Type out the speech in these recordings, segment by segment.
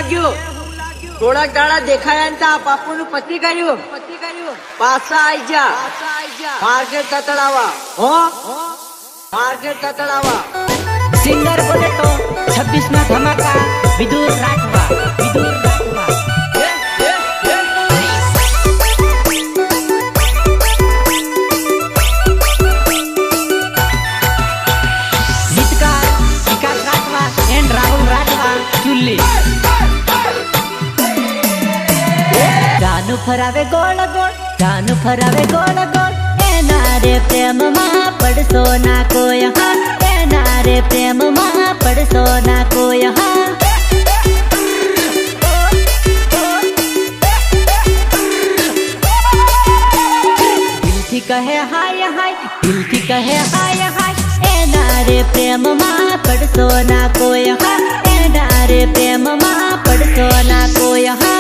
લાગ્યું? થોડાક દાડા દેખાયા ને બાપુનું પતિ કર્યું. પાછા આઈ જા માર્કેટ તતડાવા. માર્કેટ તતડાવા. સિંગર બોલે તો 26 ના ધમાકા વિદુર રાખવા. ગીતકાર વિકાસ રાખવા એન્ડ રાહુલ રાખવા ચુલ્લી. જાનું ફરાવે ગોળ ગોળ, જાનું ફરાવે ગોળ ગોળ, એના રે પ્રેમમાં પડશો ના કોઈ. હા એના રે પ્રેમમાં પડશો ના કોઈ. હા દિલથી કહે હાય હાય, દિલથી કહે હાય હાય, એના રે પ્રેમમાં પડશો ના કોઈ. હા એના રે પ્રેમમાં પડશો ના કોઈ. હા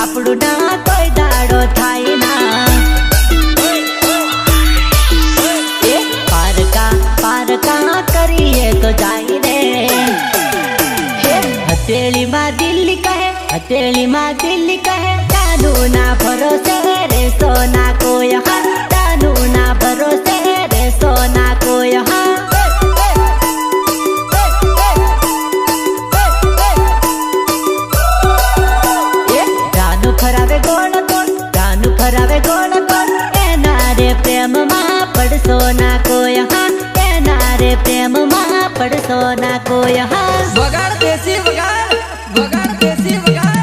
આપણું ના કોઈ દાડો થાય ના. પારકા કરીએ તો જાય રે. હથેળીમાં દિલ્હી કહે, હથેળીમાં દિલ્હી કહે, તાનું ના ભરોસે રેસો ના કોઈ. હા તાનું ના ભરોસે રેસો ના કોઈ. હા ફરાવે ગોળ ગોળ, જાનું ફરાવે ગોળ ગોળ, એના રે પ્રેમમાં પડશો ના કોઈ. હા એના રે પ્રેમમાં પડશો ના કોઈ. હા વગાડ દેશી વગાડ, વગાડ દેશી વગાડ.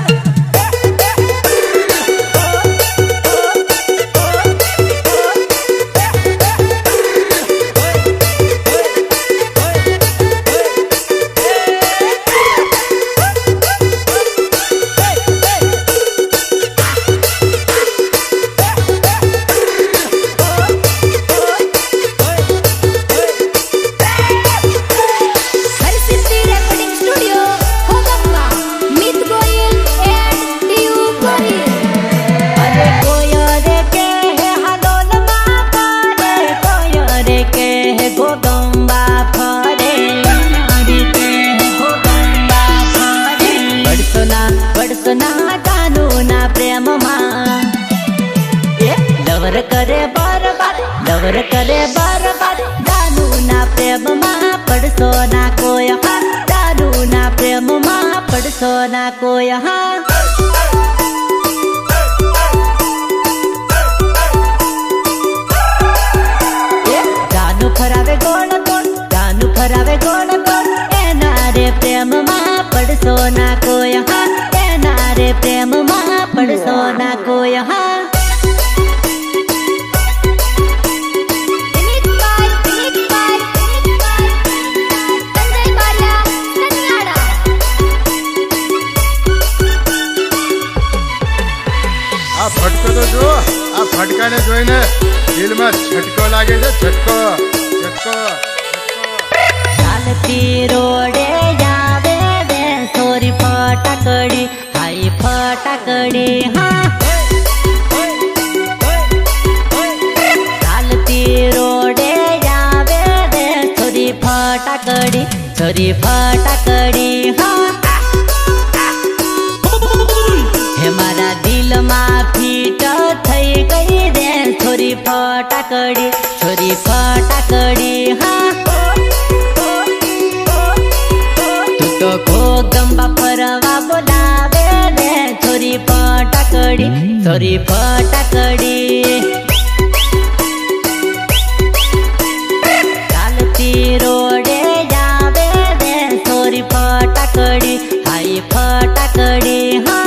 લવર કરે બરબાદ, લવર કરે બરબાદ, જાનું ના પ્રેમમાં પડશો ના કોઈ. હા જાનું ના પ્રેમમાં પડશો ના કોઈ. હા જાનું ફરાવે ગોળ ગોળ, જાનું ફરાવે ગોળ ગોળ, એના રે પ્રેમમાં પડશો ના કોઈ. હા એના રે પ્રેમમાં પડશો ના કોઈ. હા આ ફટકો તો જો, આ ફટકાને જોઈને દિલમાં ઝટકો લાગે છે. ઝટકો ઝટકો. ચાલતી રોડે આવે બે સોરી ફટાકડી, હાઈ ફટાકડી. હા ચાલતી રોડે આવે બે સોરી ફટાકડી, સોરી ફટાકડી. હા હે મારા દિલમાં ફીટ થઈ ગઈ રે છોરી ફટાકડી, છોરી ફટાકડી. હા તું તો ઘોગંબા ફરવા બોલાવે રે છોરી ફટાકડી, છોરી ફટાકડી. ચાલતી રોડે આવે રે છોરી ફટાકડી, હાઈ ફટાકડી. હા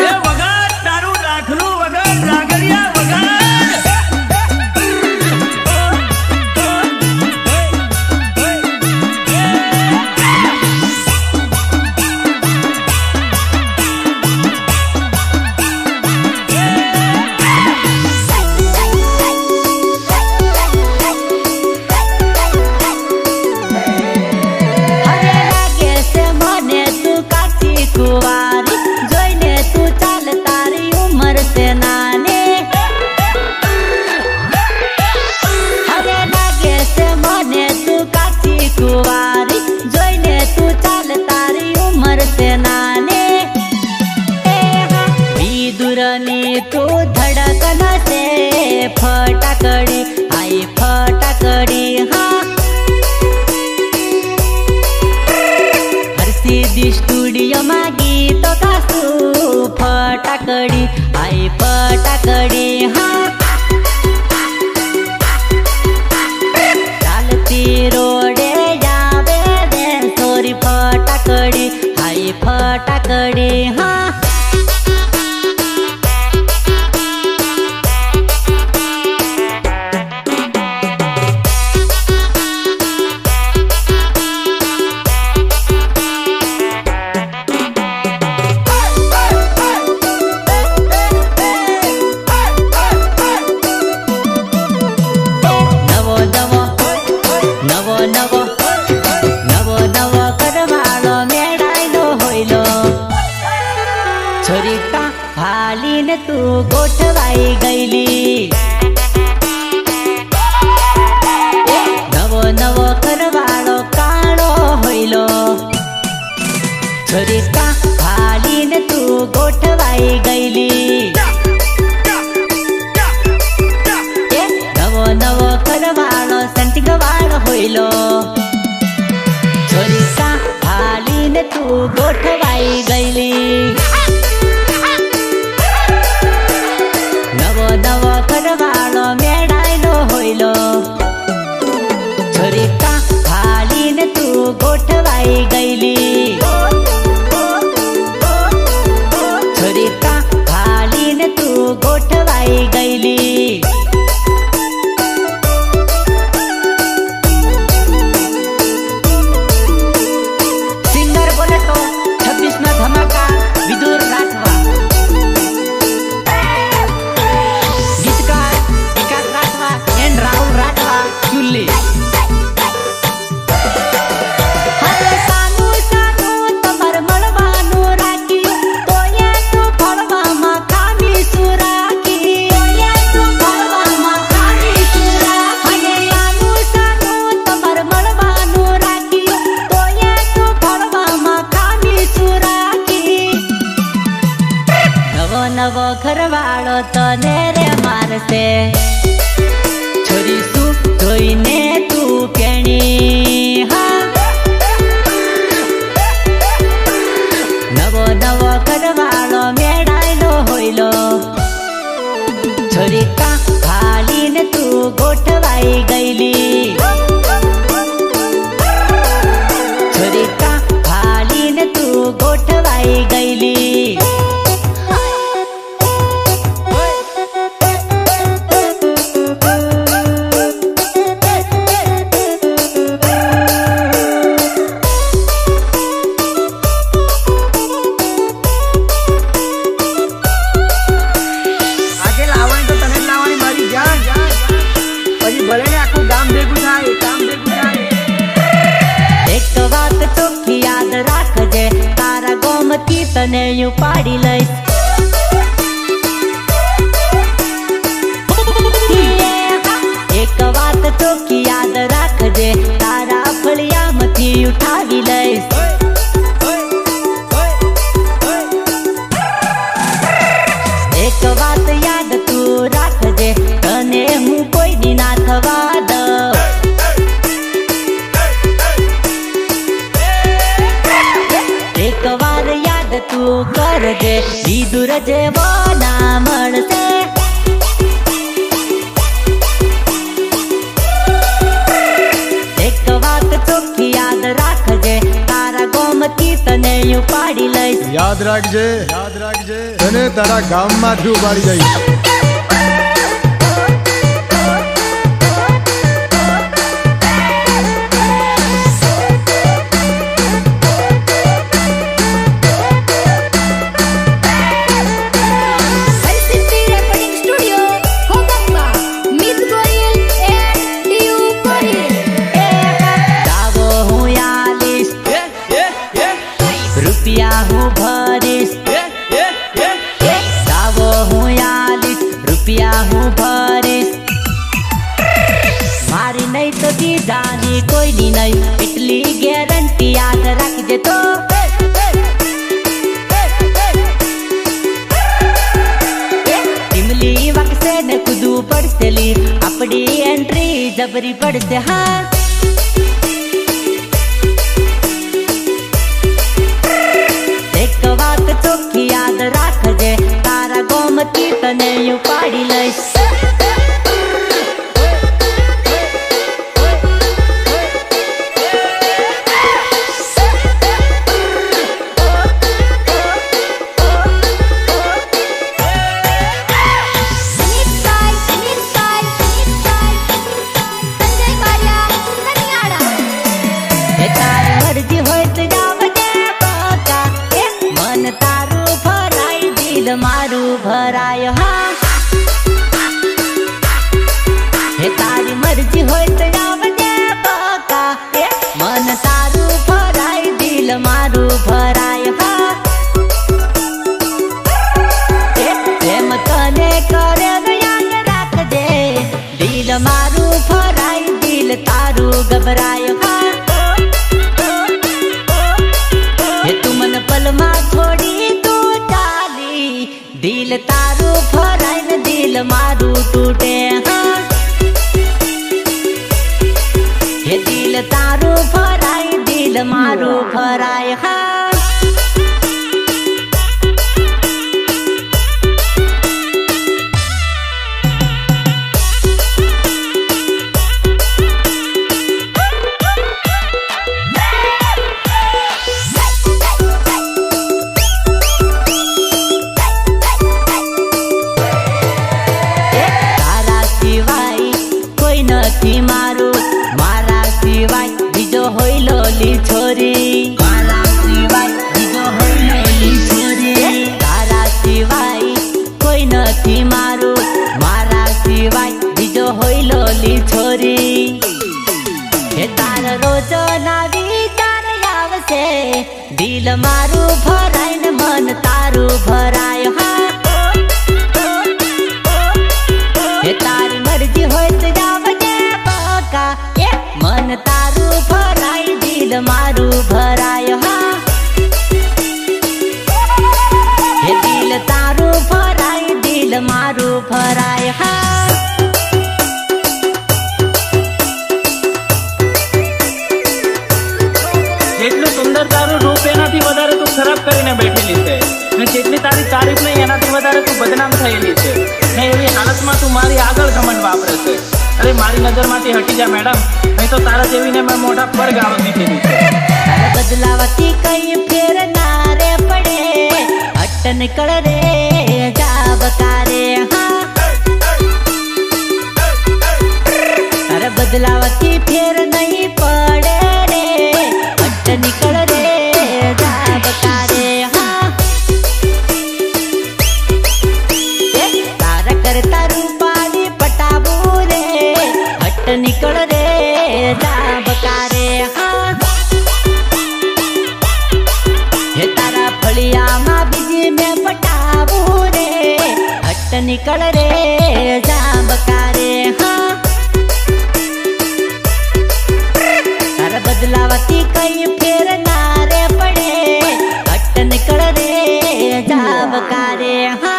करती तू धड़कन से फटाकड़ी आई फटाकड़ी हाँ हर सीधी स्टूडियो में गीतो कासू फटाकड़ी आई फटाकड़ी हाँ चालती रोडे जावे दे सोरी फटाकड़ी आई फटाकड़ी हाँ छोरीका हालीने तू गोठवाई गईली नवो नवो करवाळो काळो होईलो छोरीका हालीने तू गोठवाई गईली नवो नवो करवाळो संटिगवाळो होईलो छोरीका हालीने तू गोठवाई गईली नवो करवाळो मेळायलो होईलो छोरीका हालीने तू गोठवाई गईली छोरीका हालीने तू गोठवाई गईली सिंगर बोले तो 26 ना धमाका विदुर राठवा राहुल राठवा चुल्ली हरे सानू सानू तमर मळवानु राखी तोया तू फळवा मा खामी सुराखी तोया तू फळवा मा खामी सुराखी हरे सानू सानू तमर मळवानु राखी तोया तू फळवा मा खामी सुराखी नवो नवो घरवाळो तने रे मारसे छोरी सु जोईने तू प्याणी हाँ नवो नवो करवाळो मेळायलो होईलो छोरीका हालीने तू गोठवाई गईली छोरीका हालीने तू गोठवाई गईली तने यू पाड़ी लईस एक बात चोखी याद राखजे तारा फळिया मथी उठावी लईस एक बात याद तू राखजे तने हूँ कोई दी ना थवा दઉં एक बार याद तू करजे विदुर जेवो ना मळसे एक बात चोखी याद राखजे तारा गोमती तने यू पाड़ी लईस याद राखजे तने तारा गाममांथी उपाड़ी जईश रुपिया हूँ भरीस सावो हूँ 40 रुपिया हूँ भरीस मारी नहीं तो दी जानी कोई नी नहीं इटली गारंटी याद रखजे तो પડશેલી આપડી એન્ટ્રી જબરી પડશે હા એક વાત ચોખ્ખી યાદ રાખજે તારા ગોમતી તને ઉપાડી લઈશ મારું ભરાય હા હે તારી મરજી હોય તો આવજે બકા મન તારું ભરાય દિલ મારું ભરાય હા પ્રેમ તને કરે યાદ રાખજે દિલ મારું ભરાય દિલ તારું ગભરાય હા હે તું મને પલમાં છોડી દિલ તારું ફરાય ને દિલ મારું તૂટે હા હે દિલ તારું ફરાય દિલ મારું ફરાય હા નથી મારું મારા સિવાય બીજો હોય લોલી છોરી મારા સિવાય બીજો હોય લોલી છોરી તારા સિવાય કોઈ નથી મારું મારા સિવાય બીજો હોય લોલી છોરી હે તારા રોજ ના વિચાર આવશે દિલ મારું ભરાય ને મન તારું ભરાય હા હે તારી મરજી હોય તો મન તારું ભરાય દિલ મારું ભરાય હા હે દિલ તારું ભરાય દિલ મારું ભરાય હા જેટલું સુંદર તારું રૂપ એનાથી વધારે તું ખરાબ કરીને બેઠેલી છે ને જેટલી તારી તારીફ નહીં એનાથી વધારે તું બદનામ થયેલી છે ને એવી હાલતમાં તું મારી આગળ ઘમંડ વાપરે છે અરે મારી નજરમાંથી હટી જા મેડમ નહીં તો તારા જેવીને મેં મોઢા પર ગાળો દીધેલી છે બદલાવતી કઈ ફેર ના રે પડે હટ નીકળ રે જા બકારે હા અરે બદલાવતી ફેર નહીં પડે રે હટ નીકળ રે જા બકારે હા તારા કરતા રૂપાની પટાવું રે હટ નીકળ રે જા બકારે હા હે તારા ફળિયામાં બીજી મેં પટાવું રે હટ નીકળ રે જા બકારે હા તારા બદલાવતી કઈ ફેર ના રે પડે હટ નીકળ રે જા બકારે હા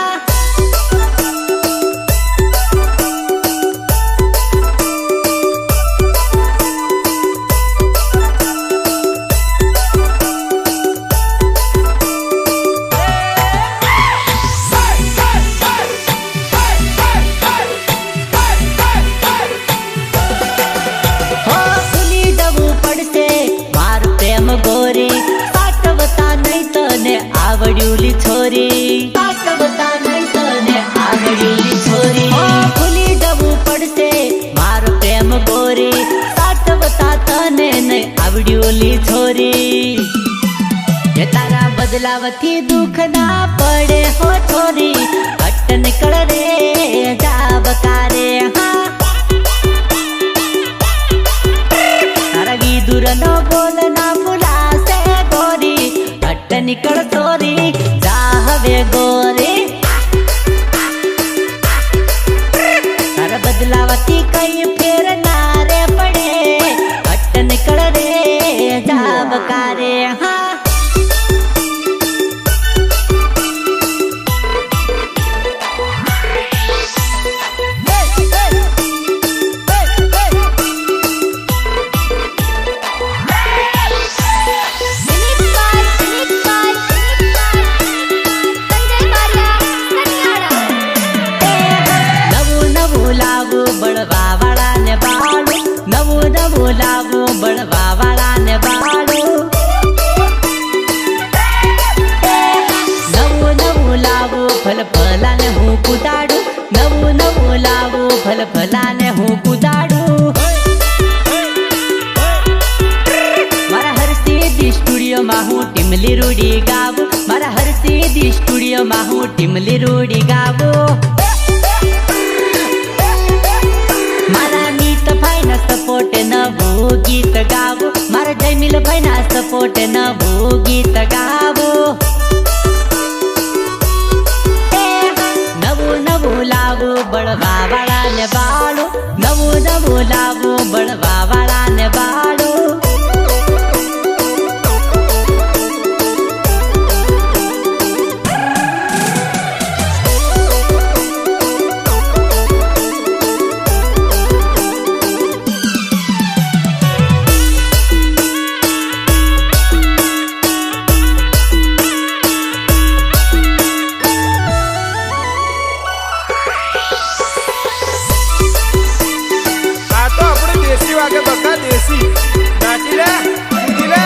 ગોરી સાટવતા નહીં તને આવડ્યુલી છોરી સાટવતા નહીં તને આવડ્યુલી છોરી ભૂલી જવું પડશે મારો પ્રેમ ગોરી સાટવતા તને નહીં આવડ્યુલી છોરી જે તારા બદલાવથી દુઃખ ના પડે હો છોરી હટ નીકળ રે જા બકારે હા તારા ગીધુર નો બોલ ના ભૂલાશે ગોરી હટ નીકળ છોરી જા હવે ગોરી તારા બદલાવતી કઈ ફેર ના રે પડે હટ નીકળ રે જા બકારે હા નવું નવું લાવું ફલ ફલાને હું કુદાડું મારા હરસિદ્ધિ સ્ટુડિયોમાં હું ટીમલી રૂડી ગાવું મારા હરસિદ્ધિ સ્ટુડિયોમાં હું ટીમલી રૂડી ગાવું મારા નીતભાઈ ના સપોર્ટ નવું ગીત ગાવું મારા જયમીલભાઈ ના સપોર્ટ નવું ગીત ગાવું નવું નવું લાવું બળવા વાળા ને બાળું નવું નવું લાવું બળવા વાળા ને બાળું વાગે બકા દેશી નાચી લે કૂદી લે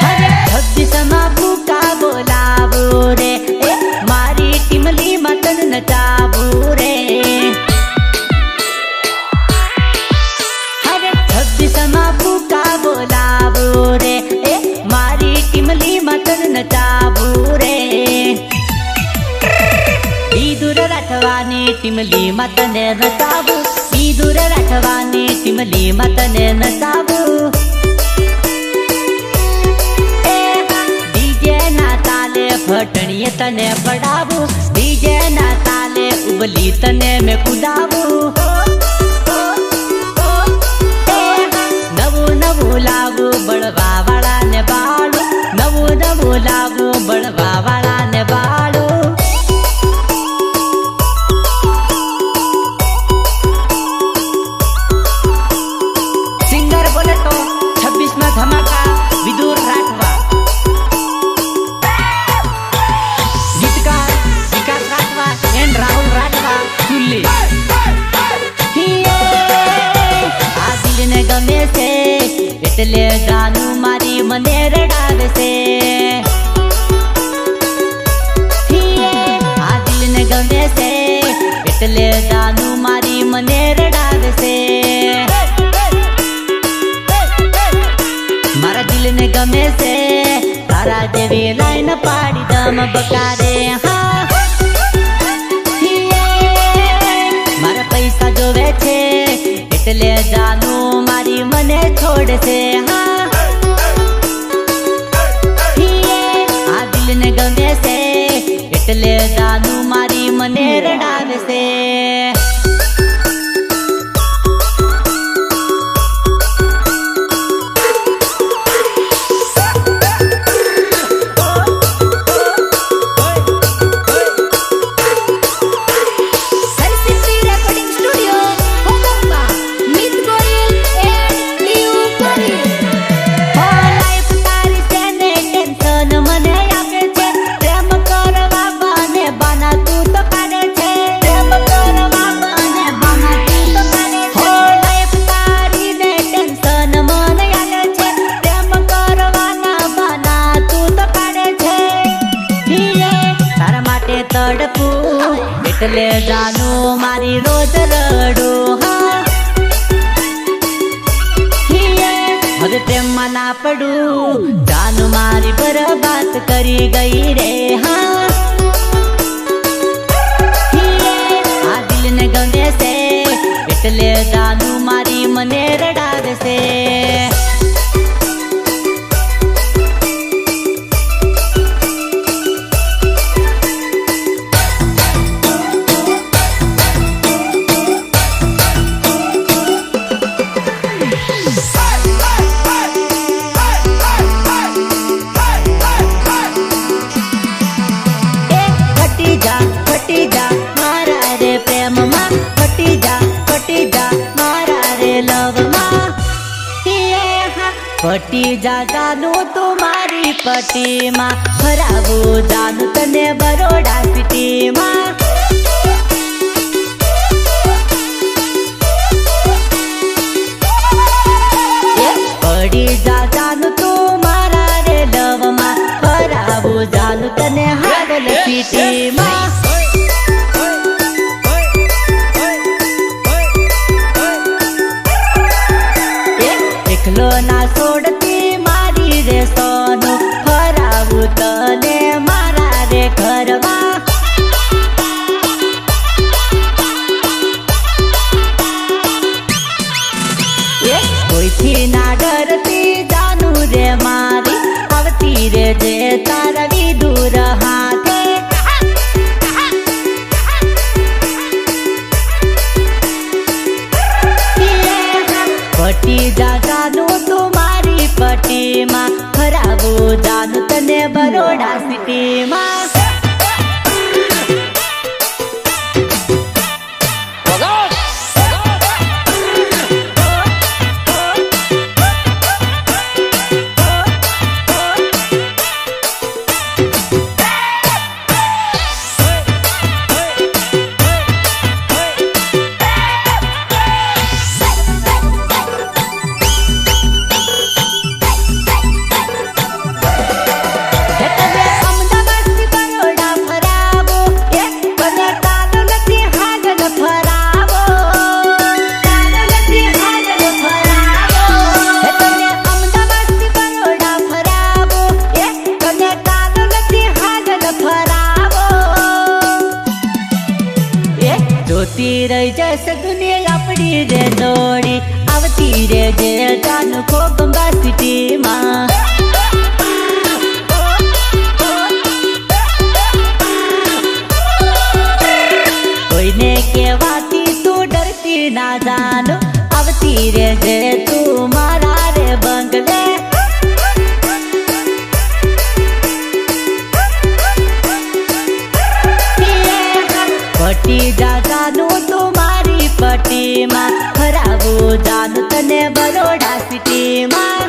હરે છબ્બીસમાં ભૂકા બોલાવું રે મારી ટીમલી મતન નચાવું રે હરે છબ્બીસમાં ભૂકા બોલાવું રે મારી ટીમલી મતન નચાવું રે ઈદુર રાઠવાની ટીમલી મતને નચાવું ઈદુર રાઠવાની ટીમલી મતને નચાવું ડીજે ના તાલે ફટણીએ તને પડાવું ડીજે ના તાલે ઉબલી તને મેં કુદાવું નવું નવું લાવું બળવા વાળા ને બાળું નવું નવું લાવું બળવા વાળા ને બાળું ધમાકા વિદુર રાઠવા ગીતકાર વિકાસ રાઠવા એન્ડ રાહુલ રાઠવા ચુલ્લી આ દિલને ગમે છે એટલે જાનું મારી મને રડાવે છે આ દિલને ગમે છે એટલે જાનું મારી મને રડાવે છે મારા દિલને ગમે છે તારા જેવી લાઈન પાડી દમ બકારે હા મારા પૈસા જોવે છે એટલે જાનું મારી મને છોડશે હા આ દિલને ગમે છે એટલે જાનું મારી મને રડાવે છે તડપું એટલે જાનું મારી રોજ રડું હા હવે પ્રેમમાં ના પડું જાનું મારી બરબાદ કરી ગઈ રે હા આ દિલને ગમે છે એટલે જાનું મારી મને રડાવે છે પટી જા જાનું તુમારી પટીમાં ફરાવું જાનું તને બરોડા સિટીમાં પડી જા જાનું તું મારા રે લવમાં ફરાવું જાનું તને હાવલ સિટીમાં માં ફરાવું જાનું તને બરોડા સિટીમાં જોતી રહી જશે દુનિયા આપણી રે દોડી આવતી રે જે જાનું કોગંબા સિટીમાં કોઈને કહેવાથી તું ડરતી ના જાનું આવતી રે જે તું મારા રે બંગલે પટી જાનું તું મારી પટીમાં ફરાવું જાનું તને બરોડા સિટીમાં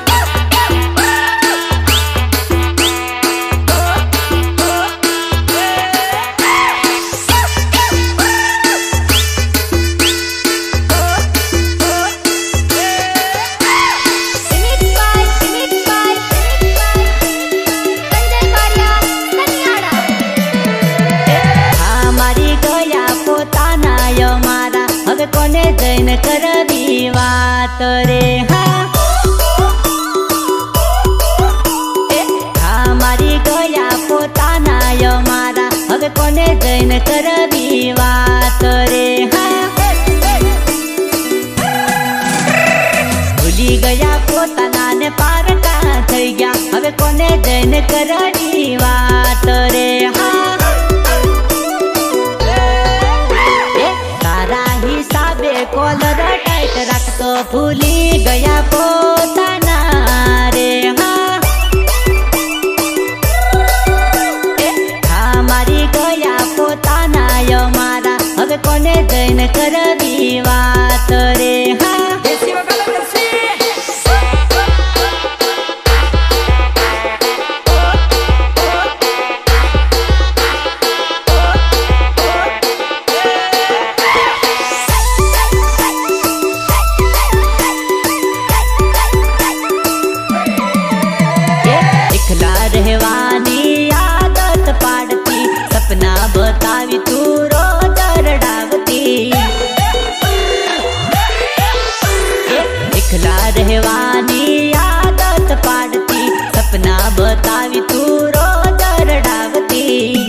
કોને જઈને કરવી વાત રે હા મારી ગયા પોતાના મારા હવે કોને જઈને કરવી વાત રે ભૂલી ગયા પોતાના ને પારકા થઈ ગયા હવે કોને જઈને કરવી વાત રે કોલર ટાઈટ રાખતો ભૂલી ગયા પોતાના રે હા મારી ગયા પોતાના મારા હવે કોને જઈને કરવી વાત રે રહેવાની આદત પાડતી સપના બતાવી તું રોજ રડાવતી એકલા રહેવાની આદત પાડતી સપના બતાવી તું રોજ રડાવતી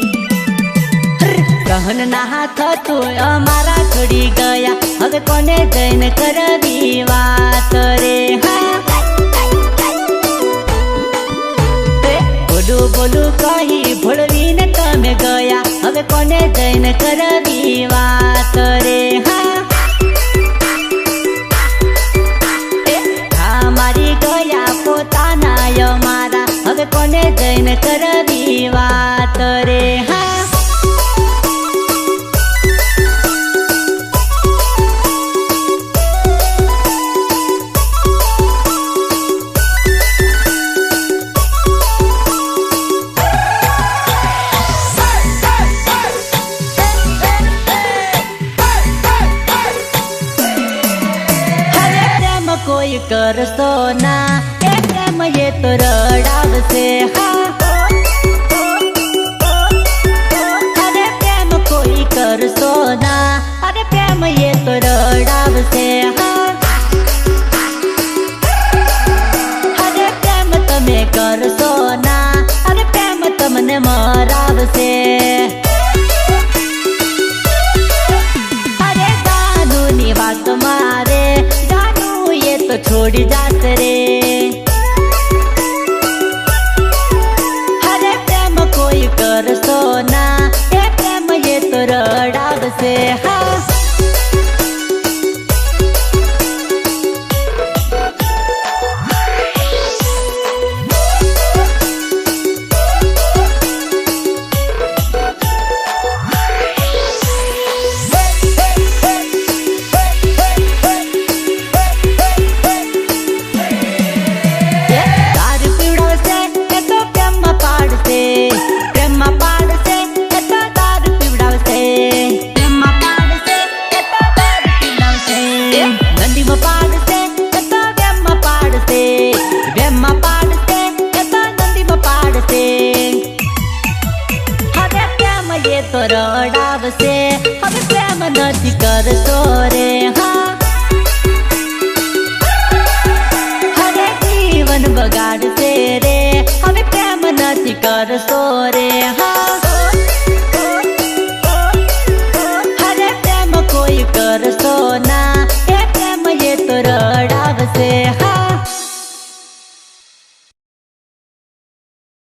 સહન ના થતું અમારા છોડી ગયા હવે કોને જઈને કરવી વાત રે બોલું કહી ભૂલવીને તમે ગયા હવે કોને જઈને કરવી વાત રે હા મારી ગયા પોતાના મારા હવે કોને જઈને કરવી વાત રે કોઈ કરશો ના એ પ્રેમ એ તો રડાવશે અરે પ્રેમ કોઈ કરશો ના અરે પ્રેમ એ તો રડાવશે અરે પ્રેમ તમે કરશો ના અરે પ્રેમ તમને મરાવશે અરે જાનુની વાત મારે તો છોડી જાત રે અરે પ્રેમ કોઈ કરશો ના એ પ્રેમ એ તો રડાવશે કરશો રે હા હવે જીવન બગાડશે રે હવે પ્રેમ નથી કરશો રે